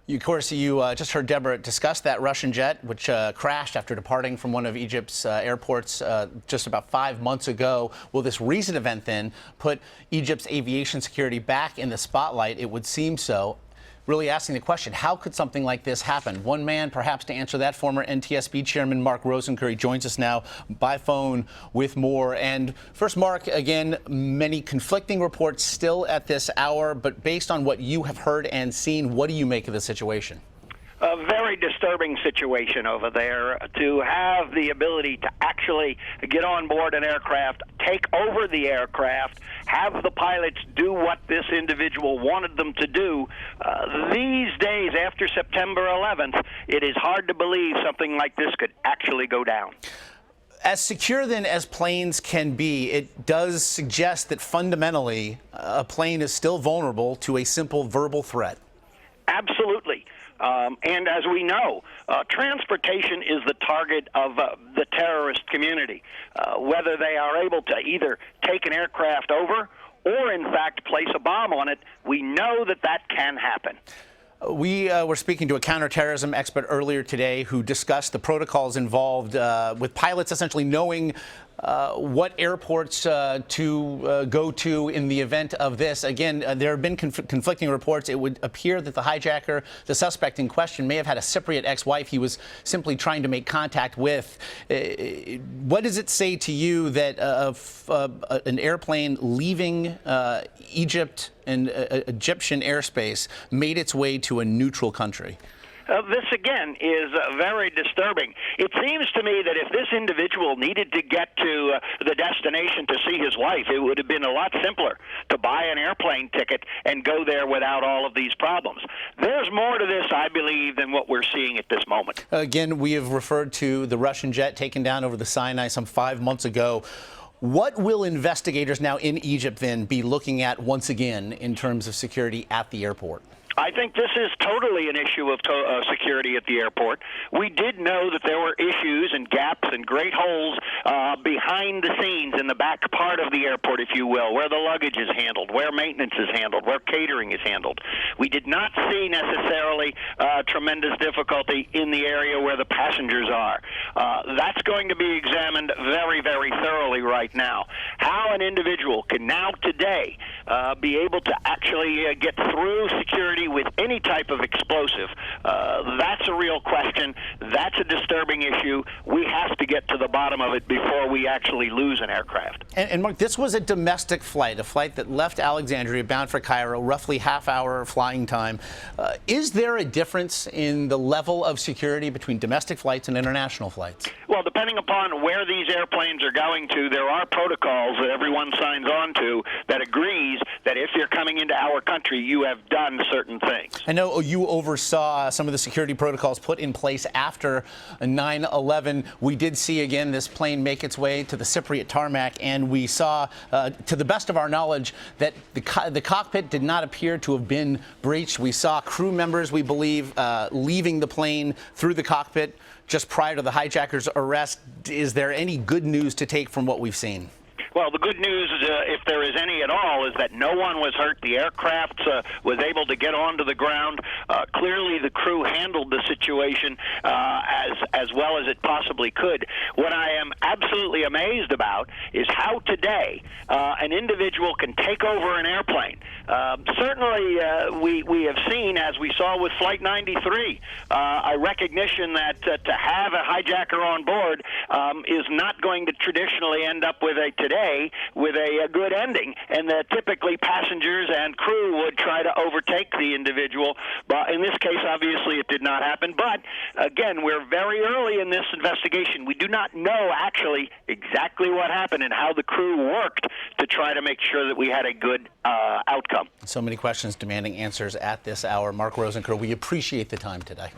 Of course, you just heard Deborah discuss that Russian jet, which crashed after departing from one of Egypt's airports just about 5 months ago. Will this recent event then put Egypt's aviation security back in the spotlight? It would seem so. Really asking the question, how could something like this happen? One man, perhaps, to answer that, former NTSB Chairman Mark Rosenker. He joins us now by phone with more. And first, Mark, again, many conflicting reports still at this hour, but based on what you have heard and seen, what do you make of the situation? A very disturbing situation over there, to have the ability to actually get on board an aircraft, take over the aircraft, have the pilots do what this individual wanted them to do. These days, after September 11th, it is hard to believe something like this could actually go down. As secure, then, as planes can be, it does suggest that fundamentally a plane is still vulnerable to a simple verbal threat. Absolutely. And as we know, transportation is the target of the terrorist community, whether they are able to either take an aircraft over or, in fact, place a bomb on it. We know that that can happen. We were speaking to a counterterrorism expert earlier today who discussed the protocols involved with pilots essentially knowing what airports to go to in the event of this. Again, there have been conflicting reports. It would appear that the hijacker, the suspect in question, may have had a Cypriot ex-wife he was simply trying to make contact with. What does it say to you that an airplane leaving Egypt and Egyptian airspace made its way to a neutral country? This, again, is very disturbing. It seems to me that if this individual needed to get to the destination to see his wife, it would have been a lot simpler to buy an airplane ticket and go there without all of these problems. There's more to this, I believe, than what we're seeing at this moment. Again, we have referred to the Russian jet taken down over the Sinai some 5 months ago. What will investigators now in Egypt then be looking at once again in terms of security at the airport? I think this is totally an issue of security at the airport. We did know that there were issues and gaps and great holes behind the scenes in the back part of the airport, if you will, where the luggage is handled, where maintenance is handled, where catering is handled. We did not see necessarily tremendous difficulty in the area where the passengers are. That's going to be examined very, very thoroughly right now. How an individual can now today be able to actually get through security with any type of explosive, that's a real question. That's a disturbing issue. We have to get to the bottom of it before we actually lose an aircraft. And Mark, this was a domestic flight, a flight that left Alexandria bound for Cairo, roughly half-hour flying time. Is there a difference in the level of security between domestic flights and international flights? Well, depending upon where these airplanes are going to, there are protocols that everyone signs on to that agrees that if you're coming into our country, you have done certain things. I know you oversaw some of the security protocols put in place after 9/11. We did see, again, this plane make its way to the Cypriot tarmac, and we saw, to the best of our knowledge, that the cockpit did not appear to have been breached. We saw crew members, we believe, leaving the plane through the cockpit just prior to the hijacker's arrest. Is there any good news to take from what we've seen? Well, the good news, if there is any at all, is that no one was hurt. The aircraft was able to get onto the ground. Clearly, the crew handled the situation as well as it possibly could. What I am absolutely amazed about is how today an individual can take over an airplane. Certainly, we have seen, as we saw with Flight 93, a recognition that to have a hijacker on board is not going to traditionally end up with a good ending, and that typically passengers and crew would try to overtake the individual. But in this case, obviously, it did not happen. But again, we're very early in this investigation. We do not know actually exactly what happened and how the crew worked to try to make sure that we had a good outcome. So many questions demanding answers at this hour. Mark Rosenker, we appreciate the time today.